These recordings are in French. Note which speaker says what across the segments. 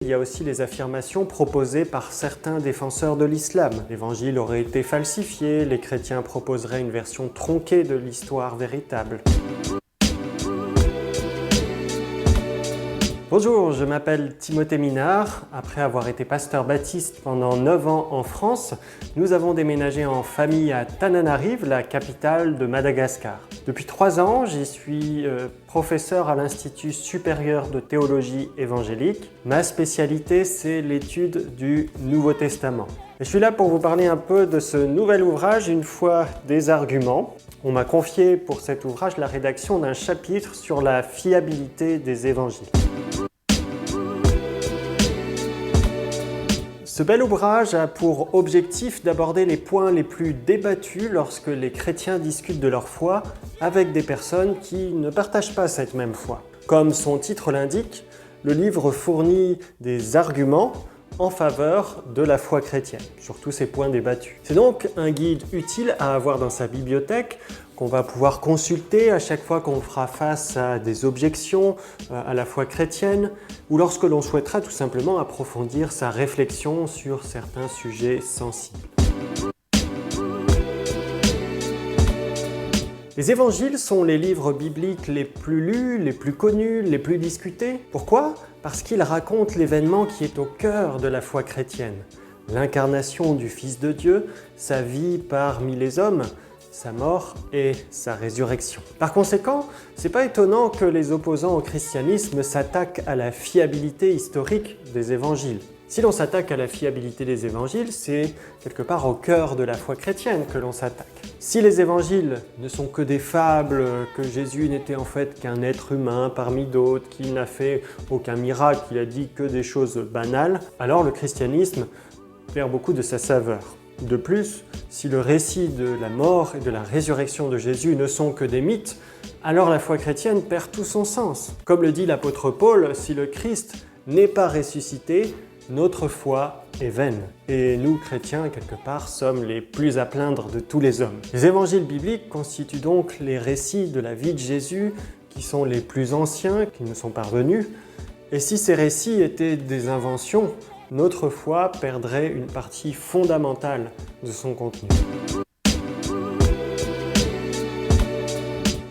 Speaker 1: Il y a aussi les affirmations proposées par certains défenseurs de l'islam. L'évangile aurait été falsifié, les chrétiens proposeraient une version tronquée de l'histoire véritable. Bonjour, je m'appelle Timothée Minard. Après avoir été pasteur baptiste pendant 9 ans en France, nous avons déménagé en famille à Tananarive, la capitale de Madagascar. Depuis 3 ans, j'y suis professeur à l'Institut supérieur de théologie évangélique. Ma spécialité, c'est l'étude du Nouveau Testament. Et je suis là pour vous parler un peu de ce nouvel ouvrage, Une foi des arguments. On m'a confié pour cet ouvrage la rédaction d'un chapitre sur la fiabilité des évangiles. Ce bel ouvrage a pour objectif d'aborder les points les plus débattus lorsque les chrétiens discutent de leur foi avec des personnes qui ne partagent pas cette même foi. Comme son titre l'indique, le livre fournit des arguments en faveur de la foi chrétienne, sur tous ces points débattus. C'est donc un guide utile à avoir dans sa bibliothèque, qu'on va pouvoir consulter à chaque fois qu'on fera face à des objections à la foi chrétienne, ou lorsque l'on souhaitera tout simplement approfondir sa réflexion sur certains sujets sensibles. Les évangiles sont les livres bibliques les plus lus, les plus connus, les plus discutés. Pourquoi ? Parce qu'ils racontent l'événement qui est au cœur de la foi chrétienne. L'incarnation du Fils de Dieu, sa vie parmi les hommes, sa mort et sa résurrection. Par conséquent, c'est pas étonnant que les opposants au christianisme s'attaquent à la fiabilité historique des évangiles. Si l'on s'attaque à la fiabilité des évangiles, c'est quelque part au cœur de la foi chrétienne que l'on s'attaque. Si les évangiles ne sont que des fables, que Jésus n'était en fait qu'un être humain parmi d'autres, qu'il n'a fait aucun miracle, qu'il a dit que des choses banales, alors le christianisme perd beaucoup de sa saveur. De plus, si le récit de la mort et de la résurrection de Jésus ne sont que des mythes, alors la foi chrétienne perd tout son sens. Comme le dit l'apôtre Paul, si le Christ n'est pas ressuscité, notre foi est vaine. Et nous, chrétiens, quelque part, sommes les plus à plaindre de tous les hommes. Les évangiles bibliques constituent donc les récits de la vie de Jésus qui sont les plus anciens, qui nous sont parvenus. Et si ces récits étaient des inventions, notre foi perdrait une partie fondamentale de son contenu.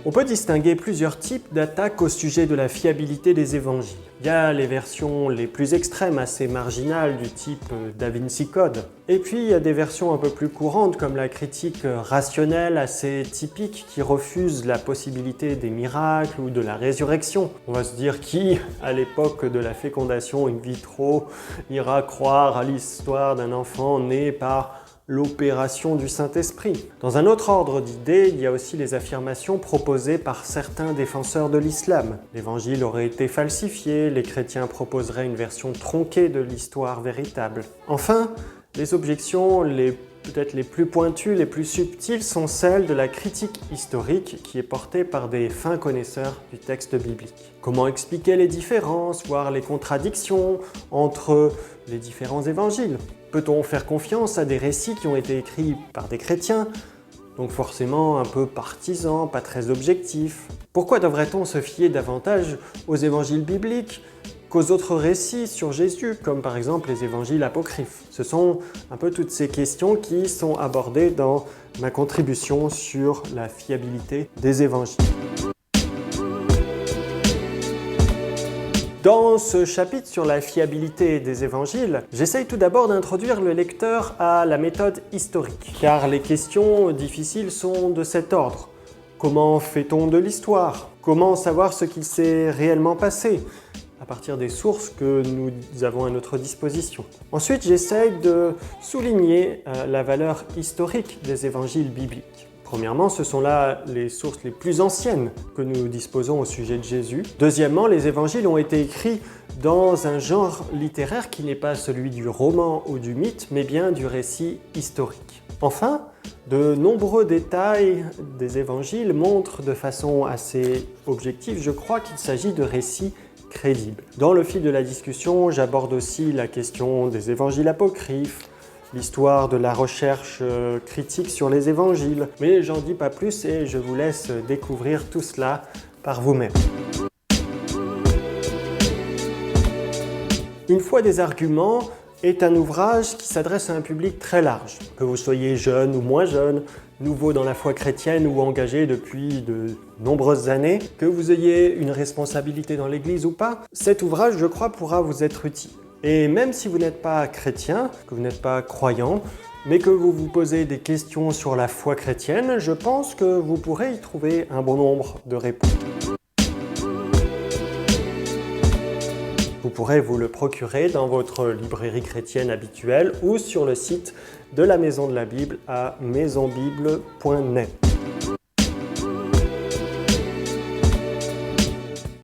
Speaker 1: On peut distinguer plusieurs types d'attaques au sujet de la fiabilité des évangiles. Il y a les versions les plus extrêmes, assez marginales, du type Da Vinci Code. Et puis il y a des versions un peu plus courantes, comme la critique rationnelle, assez typique, qui refuse la possibilité des miracles ou de la résurrection. On va se dire qui, à l'époque de la fécondation in vitro, ira croire à l'histoire d'un enfant né par l'opération du Saint-Esprit. Dans un autre ordre d'idées, il y a aussi les affirmations proposées par certains défenseurs de l'islam. L'évangile aurait été falsifié, les chrétiens proposeraient une version tronquée de l'histoire véritable. Enfin, les objections peut-être les plus pointues, les plus subtiles sont celles de la critique historique qui est portée par des fins connaisseurs du texte biblique. Comment expliquer les différences, voire les contradictions entre les différents évangiles ? Peut-on faire confiance à des récits qui ont été écrits par des chrétiens, donc forcément un peu partisans, pas très objectifs ? Pourquoi devrait-on se fier davantage aux évangiles bibliques qu'aux autres récits sur Jésus, comme par exemple les évangiles apocryphes? Ce sont un peu toutes ces questions qui sont abordées dans ma contribution sur la fiabilité des évangiles. Dans ce chapitre sur la fiabilité des évangiles, j'essaye tout d'abord d'introduire le lecteur à la méthode historique, car les questions difficiles sont de cet ordre. Comment fait-on de l'histoire ? Comment savoir ce qu'il s'est réellement passé ? À partir des sources que nous avons à notre disposition. Ensuite, j'essaye de souligner la valeur historique des évangiles bibliques. Premièrement, ce sont là les sources les plus anciennes que nous disposons au sujet de Jésus. Deuxièmement, les évangiles ont été écrits dans un genre littéraire qui n'est pas celui du roman ou du mythe, mais bien du récit historique. Enfin, de nombreux détails des évangiles montrent de façon assez objective, je crois, qu'il s'agit de récits crédibles. Dans le fil de la discussion, j'aborde aussi la question des évangiles apocryphes, l'histoire de la recherche critique sur les évangiles. Mais j'en dis pas plus et je vous laisse découvrir tout cela par vous-même. Une foi des arguments est un ouvrage qui s'adresse à un public très large. Que vous soyez jeune ou moins jeune, nouveau dans la foi chrétienne ou engagé depuis de nombreuses années, que vous ayez une responsabilité dans l'Église ou pas, cet ouvrage, je crois, pourra vous être utile. Et même si vous n'êtes pas chrétien, que vous n'êtes pas croyant, mais que vous vous posez des questions sur la foi chrétienne, je pense que vous pourrez y trouver un bon nombre de réponses. Vous pourrez vous le procurer dans votre librairie chrétienne habituelle ou sur le site de la Maison de la Bible à maisonbible.net.